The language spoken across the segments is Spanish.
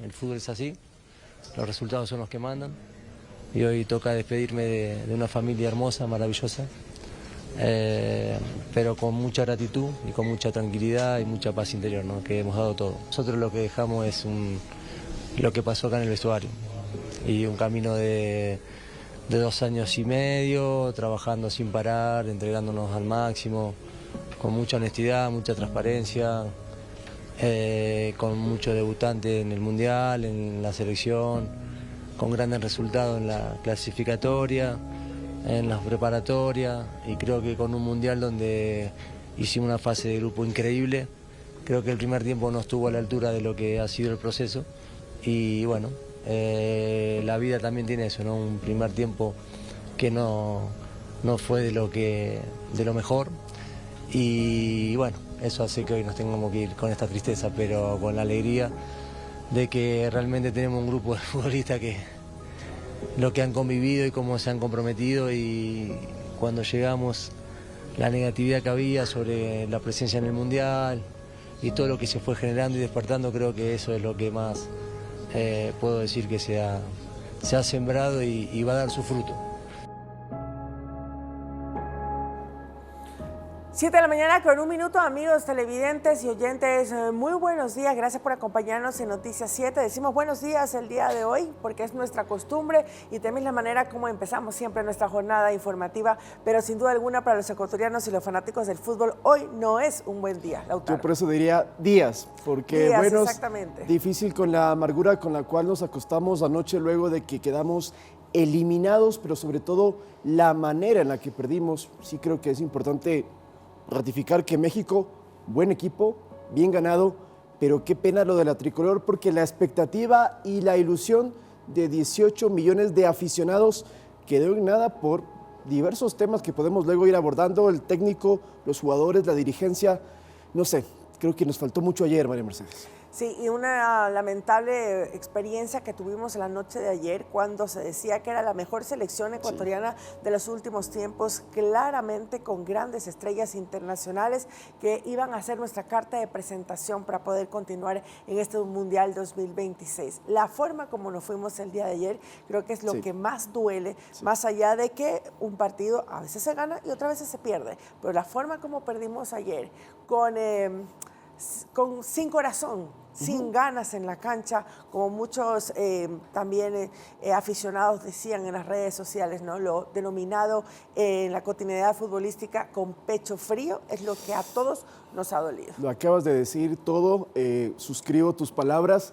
el fútbol es así, los resultados son los que mandan. Y hoy toca despedirme de una familia hermosa, maravillosa, pero con mucha gratitud y con mucha tranquilidad y mucha paz interior, ¿no? Que hemos dado todo. Nosotros lo que dejamos es lo que pasó acá en el vestuario y un camino de 2 años y medio, trabajando sin parar, entregándonos al máximo, con mucha honestidad, mucha transparencia, con muchos debutantes en el Mundial, en la selección, con grandes resultados en la clasificatoria, en las preparatorias, y creo que con un Mundial donde hicimos una fase de grupo increíble. Creo que el primer tiempo no estuvo a la altura de lo que ha sido el proceso y bueno, la vida también tiene eso, ¿no? Un primer tiempo que no fue de lo mejor y bueno, eso hace que hoy nos tengamos que ir con esta tristeza, pero con la alegría de que realmente tenemos un grupo de futbolistas que lo que han convivido y cómo se han comprometido, y cuando llegamos la negatividad que había sobre la presencia en el Mundial y todo lo que se fue generando y despertando, creo que eso es lo que más puedo decir que se ha sembrado y va a dar su fruto. 7 de la mañana con 1 minuto, amigos televidentes y oyentes, muy buenos días, gracias por acompañarnos en Noticias 7. Decimos buenos días el día de hoy porque es nuestra costumbre y también la manera como empezamos siempre nuestra jornada informativa, pero sin duda alguna para los ecuatorianos y los fanáticos del fútbol, hoy no es un buen día, Lautaro. Yo por eso diría días, porque días, bueno, exactamente. Difícil con la amargura con la cual nos acostamos anoche luego de que quedamos eliminados, pero sobre todo la manera en la que perdimos. Sí creo que es importante ratificar que México, buen equipo, bien ganado, pero qué pena lo de la tricolor, porque la expectativa y la ilusión de 18 millones de aficionados quedó en nada por diversos temas que podemos luego ir abordando, el técnico, los jugadores, la dirigencia, no sé, creo que nos faltó mucho ayer, María Mercedes. Sí, y una lamentable experiencia que tuvimos en la noche de ayer cuando se decía que era la mejor selección ecuatoriana de los últimos tiempos, claramente con grandes estrellas internacionales que iban a ser nuestra carta de presentación para poder continuar en este Mundial 2026. La forma como nos fuimos el día de ayer creo que es lo que más duele, más allá de que un partido a veces se gana y otras veces se pierde, pero la forma como perdimos ayer sin corazón, sin ganas en la cancha, como muchos también aficionados decían en las redes sociales, ¿no? Lo denominado en la cotidianidad futbolística con pecho frío, es lo que a todos nos ha dolido. Lo acabas de decir todo, suscribo tus palabras.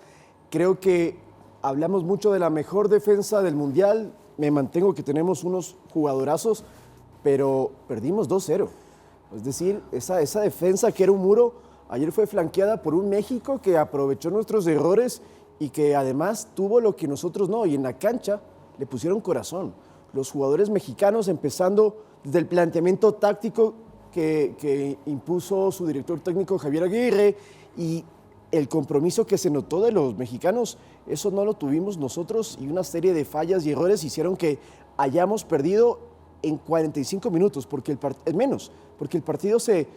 Creo que hablamos mucho de la mejor defensa del Mundial, me mantengo que tenemos unos jugadorazos, pero perdimos 2-0. Es decir, esa defensa que era un muro, ayer fue flanqueada por un México que aprovechó nuestros errores y que además tuvo lo que nosotros no. Y en la cancha le pusieron corazón. Los jugadores mexicanos, empezando desde el planteamiento táctico que impuso su director técnico Javier Aguirre y el compromiso que se notó de los mexicanos, eso no lo tuvimos nosotros, y una serie de fallas y errores hicieron que hayamos perdido en 45 minutos, menos, porque el partido se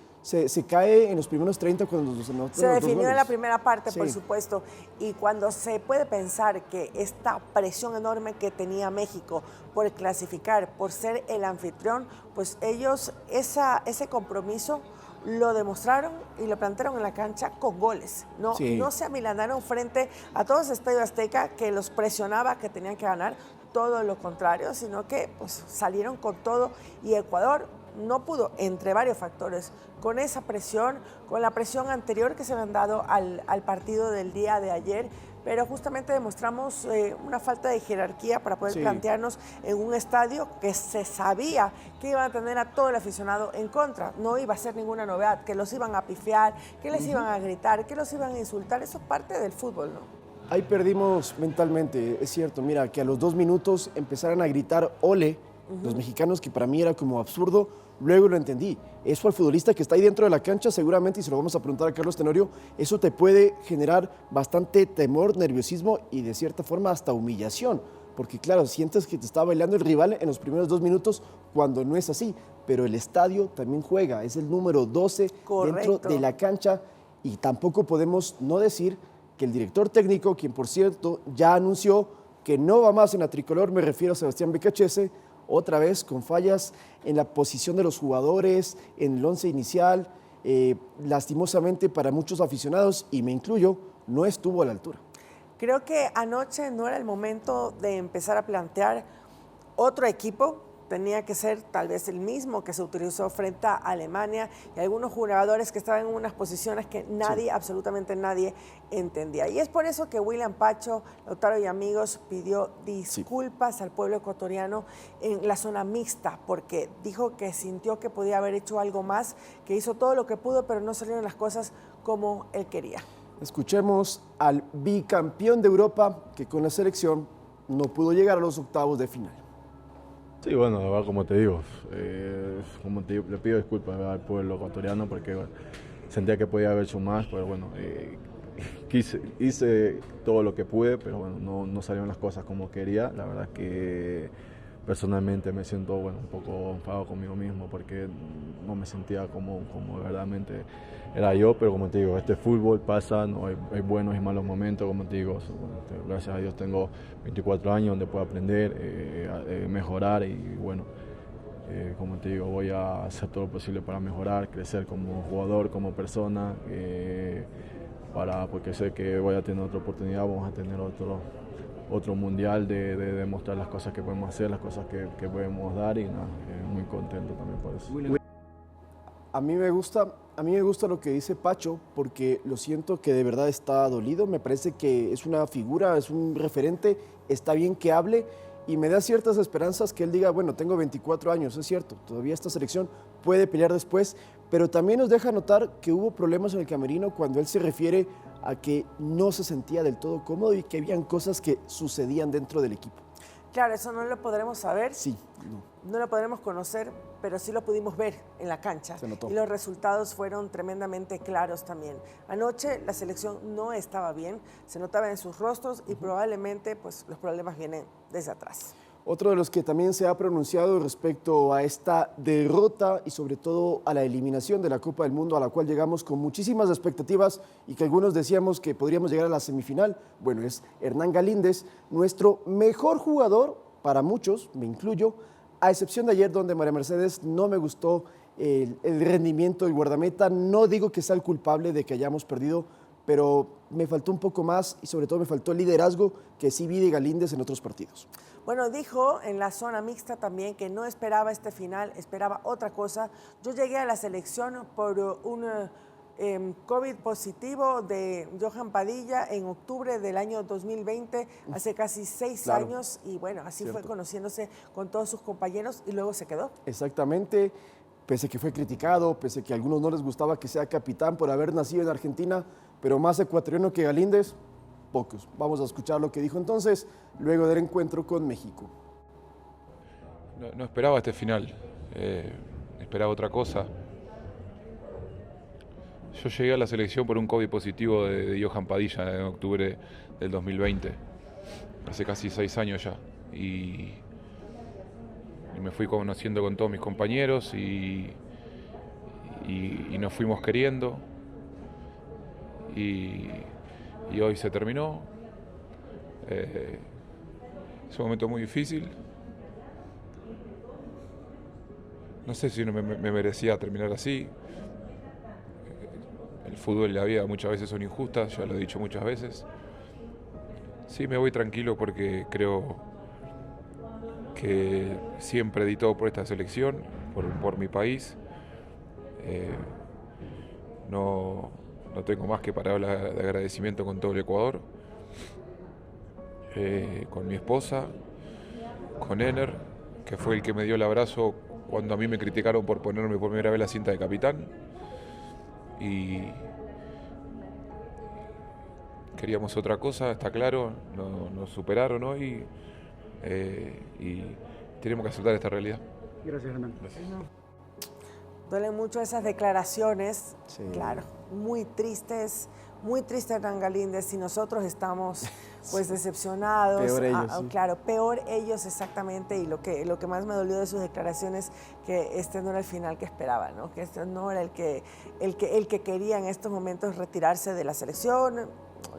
cae en los primeros 30 cuando nos anotan. Se definió en la primera parte, sí, por supuesto, y cuando se puede pensar que esta presión enorme que tenía México por clasificar, por ser el anfitrión, pues ellos ese compromiso lo demostraron y lo plantearon en la cancha con goles. No se amilanaron frente a todo ese Estadio Azteca que los presionaba, que tenían que ganar, todo lo contrario, sino que pues, salieron con todo, y Ecuador no pudo, entre varios factores, con esa presión, con la presión anterior que se habían dado al partido del día de ayer, pero justamente demostramos una falta de jerarquía para poder plantearnos en un estadio que se sabía que iban a tener a todo el aficionado en contra. No iba a ser ninguna novedad, que los iban a pifiar, que les iban a gritar, que los iban a insultar. Eso es parte del fútbol, ¿no? Ahí perdimos mentalmente, es cierto. Mira, que a los 2 minutos empezaran a gritar ole los mexicanos, que para mí era como absurdo. Luego lo entendí. Eso al futbolista que está ahí dentro de la cancha, seguramente, y se lo vamos a preguntar a Carlos Tenorio, eso te puede generar bastante temor, nerviosismo y de cierta forma hasta humillación. Porque claro, sientes que te está bailando el rival en los primeros 2 minutos cuando no es así. Pero el estadio también juega, es el número 12 dentro de la cancha, y tampoco podemos no decir que el director técnico, quien por cierto ya anunció que no va más en la tricolor, me refiero a Sebastián Becachese, otra vez con fallas en la posición de los jugadores, en el once inicial, lastimosamente para muchos aficionados, y me incluyo, no estuvo a la altura. Creo que anoche no era el momento de empezar a plantear otro equipo. Tenía que ser tal vez el mismo que se utilizó frente a Alemania y algunos jugadores que estaban en unas posiciones que nadie, absolutamente nadie entendía. Y es por eso que William Pacho, Lautaro y amigos pidió disculpas al pueblo ecuatoriano en la zona mixta, porque dijo que sintió que podía haber hecho algo más, que hizo todo lo que pudo, pero no salieron las cosas como él quería. Escuchemos al bicampeón de Europa que con la selección no pudo llegar a los octavos de final. Sí, bueno, la verdad, como te digo, le pido disculpas al pueblo ecuatoriano porque bueno, sentía que podía haber hecho más, pero bueno, hice todo lo que pude, pero bueno, no salieron las cosas como quería. La verdad es que personalmente me siento un poco enfadado conmigo mismo porque no me sentía como verdaderamente era yo, pero como te digo, este fútbol pasa, ¿no? Hay buenos y malos momentos, como te digo, gracias a Dios tengo 24 años donde puedo aprender, mejorar y bueno, como te digo, voy a hacer todo lo posible para mejorar, crecer como jugador, como persona, porque sé que voy a tener otra oportunidad, vamos a tener otro mundial de demostrar las cosas que podemos hacer, las cosas que podemos dar y nada, muy contento también por eso. A mí me gusta lo que dice Pacho porque lo siento que de verdad está dolido, me parece que es una figura, es un referente, está bien que hable y me da ciertas esperanzas que él diga, bueno, tengo 24 años, es cierto, todavía esta selección puede pelear después, pero también nos deja notar que hubo problemas en el camerino cuando él se refiere a que no se sentía del todo cómodo y que habían cosas que sucedían dentro del equipo. Claro, eso no lo podremos saber, Sí, no lo podremos conocer, pero sí lo pudimos ver en la cancha. Se notó. Y los resultados fueron tremendamente claros también. Anoche la selección no estaba bien, se notaba en sus rostros y probablemente pues, los problemas vienen desde atrás. Otro de los que también se ha pronunciado respecto a esta derrota y sobre todo a la eliminación de la Copa del Mundo a la cual llegamos con muchísimas expectativas y que algunos decíamos que podríamos llegar a la semifinal, bueno, es Hernán Galíndez, nuestro mejor jugador para muchos, me incluyo, a excepción de ayer donde María Mercedes no me gustó el rendimiento del guardameta, no digo que sea el culpable de que hayamos perdido, pero me faltó un poco más y sobre todo me faltó el liderazgo que sí vi de Galíndez en otros partidos. Bueno, dijo en la zona mixta también que no esperaba este final, esperaba otra cosa. Yo llegué a la selección por un COVID positivo de Johan Padilla en octubre del año 2020, hace casi 6 años, y bueno, así fue conociéndose con todos sus compañeros y luego se quedó. Exactamente, pese a que fue criticado, pese a que a algunos no les gustaba que sea capitán por haber nacido en Argentina, pero más ecuatoriano que Galíndez, pocos. Vamos a escuchar lo que dijo entonces, luego del encuentro con México. No esperaba este final, esperaba otra cosa. Yo llegué a la selección por un COVID positivo de Johan Padilla en octubre del 2020, hace casi 6 años ya. Y me fui conociendo con todos mis compañeros y nos fuimos queriendo. Y hoy se terminó. Es un momento muy difícil. No sé si me merecía terminar así. El fútbol y la vida muchas veces son injustas, ya lo he dicho muchas veces. Sí, me voy tranquilo porque creo que siempre di todo por esta selección, por mi país. No tengo más que palabras de agradecimiento con todo el Ecuador, con mi esposa, con Ener, que fue el que me dio el abrazo cuando a mí me criticaron por ponerme por primera vez la cinta de capitán. Y queríamos otra cosa, está claro, nos superaron hoy y tenemos que aceptar esta realidad. Gracias, Hernán. Gracias. Duelen mucho esas declaraciones, claro, muy tristes Hernán Galíndez, y nosotros estamos pues decepcionados. Peor ellos, sí. Claro, peor ellos exactamente, y lo que más me dolió de sus declaraciones, que este no era el final que esperaba, ¿no? Que este no era el que quería en estos momentos retirarse de la selección.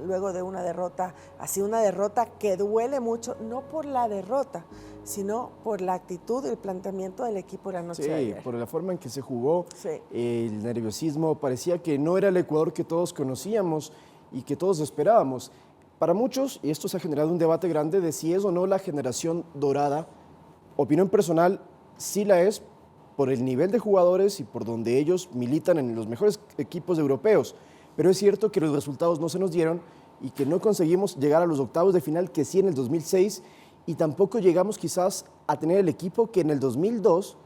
luego de una derrota, así una derrota que duele mucho, no por la derrota, sino por la actitud y el planteamiento del equipo la noche de ayer. Sí, por la forma en que se jugó, Sí. el nerviosismo, parecía que no era el Ecuador que todos conocíamos y que todos esperábamos. Para muchos, y esto se ha generado un debate grande de si es o no la generación dorada. Opinión personal, sí la es por el nivel de jugadores y por donde ellos militan en los mejores equipos europeos. Pero es cierto que los resultados no se nos dieron y que no conseguimos llegar a los octavos de final que sí en el 2006 y tampoco llegamos quizás a tener el equipo que en el 2002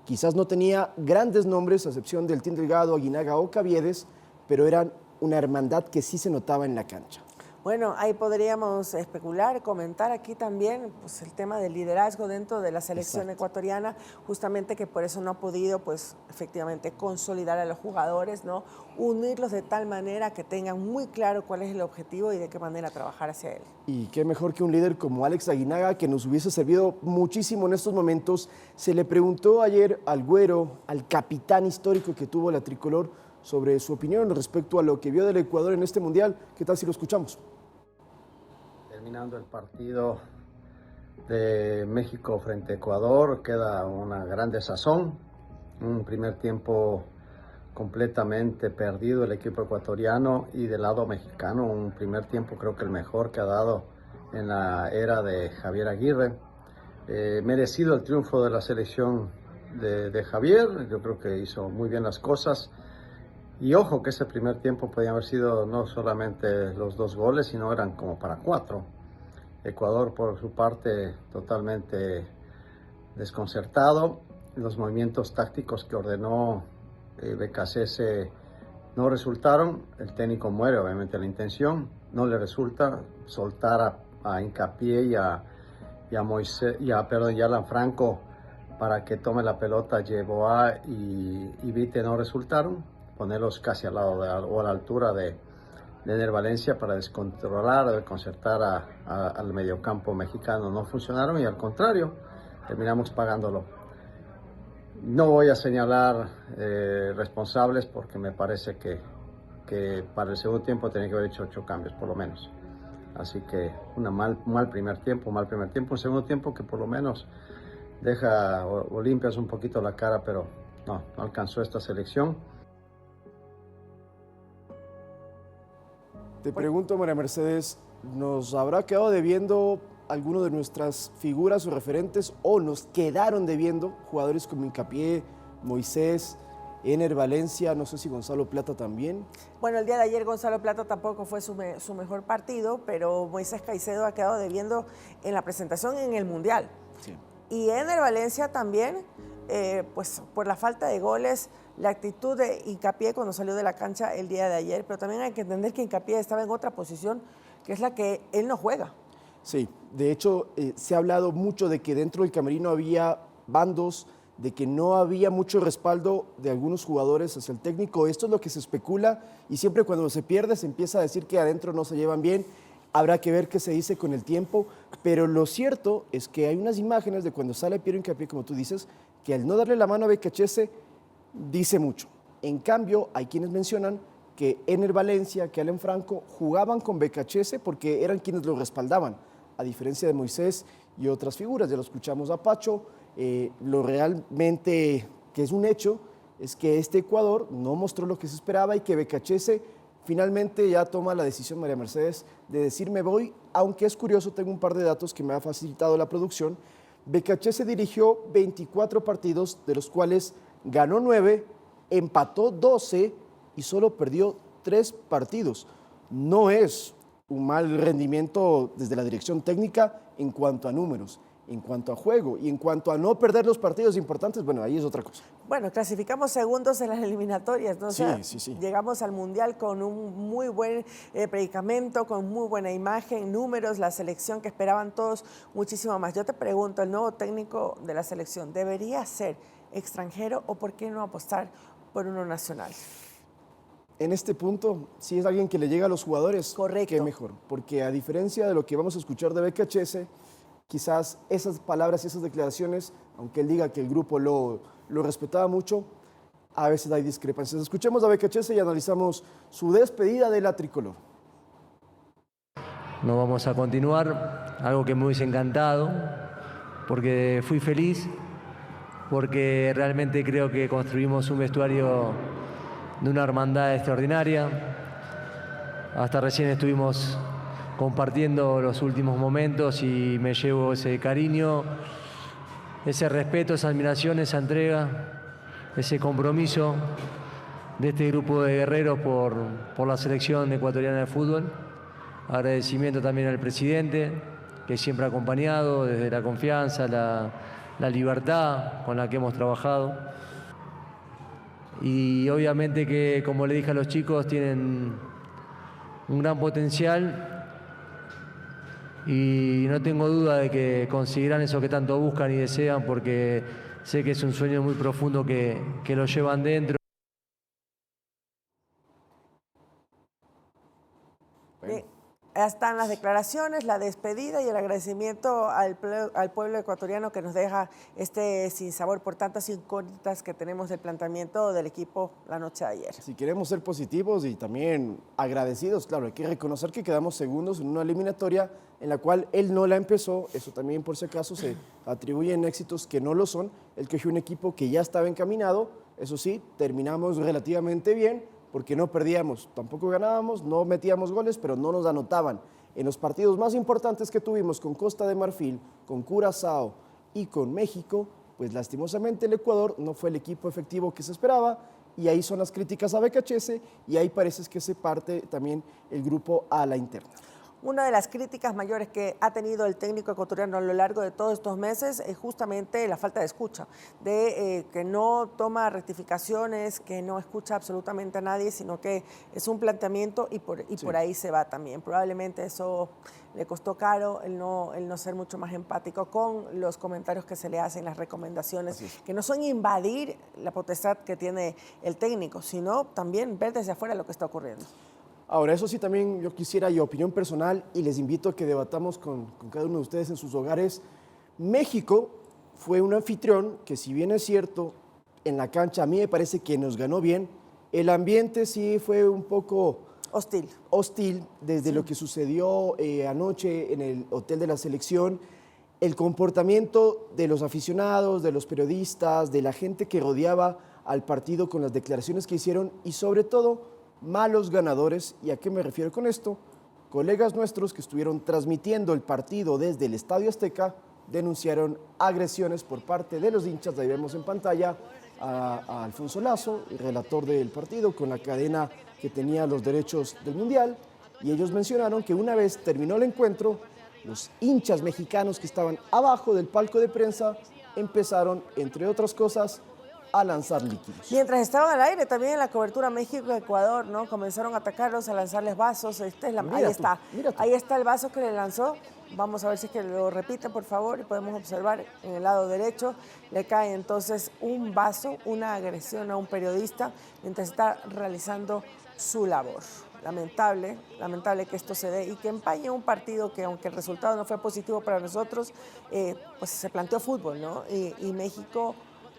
quizás no tenía grandes nombres, a excepción del Team Delgado, Aguinaga o Caviedes, pero eran una hermandad que sí se notaba en la cancha. Bueno, ahí podríamos especular, comentar aquí también pues, el tema del liderazgo dentro de la selección ecuatoriana, justamente que por eso no ha podido, pues, efectivamente consolidar a los jugadores, ¿no? Unirlos de tal manera que tengan muy claro cuál es el objetivo y de qué manera trabajar hacia él. Y qué mejor que un líder como Alex Aguinaga, que nos hubiese servido muchísimo en estos momentos. Se le preguntó ayer al Güero, al capitán histórico que tuvo la tricolor, sobre su opinión respecto a lo que vio del Ecuador en este Mundial. ¿Qué tal si lo escuchamos? Terminando el partido de México frente a Ecuador, queda una gran desazón. Un primer tiempo completamente perdido el equipo ecuatoriano y del lado mexicano, un primer tiempo creo que el mejor que ha dado en la era de Javier Aguirre. Merecido el triunfo de la selección de Javier, yo creo que hizo muy bien las cosas. Y ojo que ese primer tiempo podía haber sido no solamente los 2 goles, sino eran como para 4. Ecuador por su parte totalmente desconcertado. Los movimientos tácticos que ordenó BKC no resultaron. El técnico muere obviamente la intención. No le resulta soltar a Hincapié y a Alan Franco para que tome la pelota. Yeboah y Vite no resultaron. Ponerlos casi al lado o a la altura de Ener Valencia para descontrolar, desconcertar al mediocampo mexicano. No funcionaron y al contrario, terminamos pagándolo. No voy a señalar responsables porque me parece que para el segundo tiempo tenía que haber hecho 8 cambios por lo menos. Así que un mal primer tiempo, un segundo tiempo que por lo menos deja o limpias un poquito la cara, pero no alcanzó esta selección. Te pregunto, María Mercedes, ¿nos habrá quedado debiendo alguno de nuestras figuras o referentes o nos quedaron debiendo jugadores como Hincapié, Moisés, Ener Valencia, no sé si Gonzalo Plata también? Bueno, el día de ayer Gonzalo Plata tampoco fue su mejor partido, pero Moisés Caicedo ha quedado debiendo en la presentación en el Mundial. Sí. Y Ener Valencia también, pues por la falta de goles, la actitud de Hincapié cuando salió de la cancha el día de ayer, pero también hay que entender que Hincapié estaba en otra posición, que es la que él no juega. Sí, de hecho se ha hablado mucho de que dentro del camerino había bandos, de que no había mucho respaldo de algunos jugadores hacia el técnico. Esto es lo que se especula y siempre cuando se pierde se empieza a decir que adentro no se llevan bien. Habrá que ver qué se dice con el tiempo, pero lo cierto es que hay unas imágenes de cuando sale Piero Hincapié, como tú dices, que al no darle la mano a BKC dice mucho. En cambio, hay quienes mencionan que Ener Valencia, que Alan Franco jugaban con BKC porque eran quienes lo respaldaban, a diferencia de Moisés y otras figuras. Ya lo escuchamos a Pacho. Lo realmente que es un hecho es que este Ecuador no mostró lo que se esperaba y que BKC finalmente ya toma la decisión, María Mercedes, de decir me voy, aunque es curioso, tengo un par de datos que me ha facilitado la producción. BKC dirigió 24 partidos, de los cuales ganó 9, empató 12 y solo perdió 3 partidos. No es un mal rendimiento desde la dirección técnica en cuanto a números, en cuanto a juego y en cuanto a no perder los partidos importantes, bueno, ahí es otra cosa. Bueno, clasificamos segundos en las eliminatorias, ¿no? O sea, sí. Llegamos al Mundial con un muy buen predicamento, con muy buena imagen, números, la selección que esperaban todos, muchísimo más. Yo te pregunto, el nuevo técnico de la selección, ¿debería ser extranjero o por qué no apostar por uno nacional? En este punto, si es alguien que le llega a los jugadores, correcto, qué mejor, porque a diferencia de lo que vamos a escuchar de BKC, quizás esas palabras y esas declaraciones, aunque él diga que el grupo lo respetaba mucho, a veces hay discrepancias. Escuchemos a BKC y analizamos su despedida de la tricolor. no vamos a continuar, algo que me hubiese encantado, porque fui feliz, porque realmente creo que construimos un vestuario de una hermandad extraordinaria. Hasta recién estuvimos compartiendo los últimos momentos y me llevo ese cariño, ese respeto, esa admiración, esa entrega, ese compromiso de este grupo de guerreros por la selección ecuatoriana de fútbol. Agradecimiento también al presidente, que siempre ha acompañado desde la confianza, la libertad con la que hemos trabajado. Y obviamente que, como le dije a los chicos, tienen un gran potencial y no tengo duda de que conseguirán eso que tanto buscan y desean, porque sé que es un sueño muy profundo que lo llevan dentro. Bien, ya están las declaraciones, la despedida y el agradecimiento al pueblo ecuatoriano que nos deja este sinsabor por tantas incógnitas que tenemos del planteamiento del equipo la noche de ayer. Si queremos ser positivos y también agradecidos, claro, hay que reconocer que quedamos segundos en una eliminatoria en la cual él no la empezó. Eso también, por si acaso, se atribuyen éxitos que no lo son. Él cogió un equipo que ya estaba encaminado. Eso sí, terminamos relativamente bien, porque no perdíamos, tampoco ganábamos, no metíamos goles, pero no nos anotaban. En los partidos más importantes que tuvimos con Costa de Marfil, con Curazao y con México, pues lastimosamente el Ecuador no fue el equipo efectivo que se esperaba, y ahí son las críticas a BKHS, y ahí parece que se parte también el grupo a la interna. Una de las críticas mayores que ha tenido el técnico ecuatoriano a lo largo de todos estos meses es justamente la falta de escucha, de que no toma rectificaciones, que no escucha absolutamente a nadie, sino que es un planteamiento y por ahí se va también. Probablemente eso le costó caro, el no ser mucho más empático con los comentarios que se le hacen, las recomendaciones, que no son invadir la potestad que tiene el técnico, sino también ver desde afuera lo que está ocurriendo. Ahora, eso sí, también yo quisiera, y opinión personal, y les invito a que debatamos con cada uno de ustedes en sus hogares. México fue un anfitrión que, si bien es cierto, en la cancha a mí me parece que nos ganó bien. El ambiente sí fue un poco hostil desde lo que sucedió anoche en el hotel de la selección. El comportamiento de los aficionados, de los periodistas, de la gente que rodeaba al partido con las declaraciones que hicieron, y sobre todo malos ganadores. ¿Y a qué me refiero con esto? Colegas nuestros que estuvieron transmitiendo el partido desde el Estadio Azteca denunciaron agresiones por parte de los hinchas. Ahí vemos en pantalla a Alfonso Lazo, el relator del partido, con la cadena que tenía los derechos del Mundial, y ellos mencionaron que una vez terminó el encuentro, los hinchas mexicanos que estaban abajo del palco de prensa empezaron, entre otras cosas, a lanzar líquidos. Mientras estaban al aire, también en la cobertura México-Ecuador, ¿no? Comenzaron a atacarlos, a lanzarles vasos. Ahí está el vaso que le lanzó. Vamos a ver si es que lo repite, por favor, y podemos observar en el lado derecho. Le cae entonces un vaso, una agresión a un periodista mientras está realizando su labor. Lamentable que esto se dé y que empañe un partido que, aunque el resultado no fue positivo para nosotros, pues se planteó fútbol, ¿no? Y México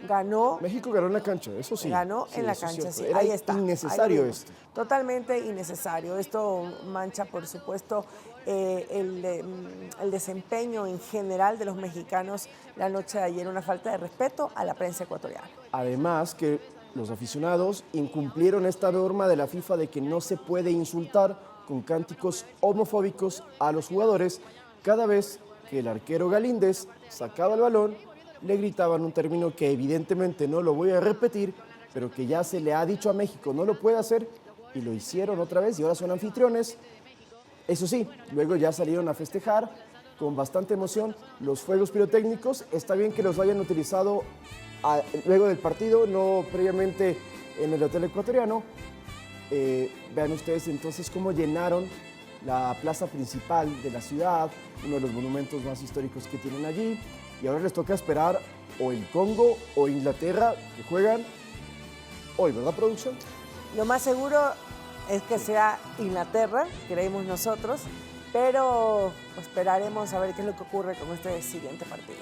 ganó. México ganó en la cancha, eso sí. Ganó en la cancha, sí. Era Ahí está. Innecesario esto. Totalmente innecesario. Esto mancha, por supuesto, el desempeño en general de los mexicanos la noche de ayer. Una falta de respeto a la prensa ecuatoriana. Además que los aficionados incumplieron esta norma de la FIFA de que no se puede insultar con cánticos homofóbicos a los jugadores. Cada vez que el arquero Galíndez sacaba el balón, le gritaban un término que evidentemente no lo voy a repetir, pero que ya se le ha dicho a México no lo puede hacer, y lo hicieron otra vez y ahora son anfitriones. Eso sí, luego ya salieron a festejar con bastante emoción los fuegos pirotécnicos. Está bien que los hayan utilizado luego del partido, no previamente en el hotel ecuatoriano. Vean ustedes entonces cómo llenaron la plaza principal de la ciudad, uno de los monumentos más históricos que tienen allí. Y ahora les toca esperar o el Congo o Inglaterra, que juegan hoy, ¿verdad, producción? Lo más seguro es que sea Inglaterra, creemos nosotros, pero esperaremos a ver qué es lo que ocurre con este siguiente partido.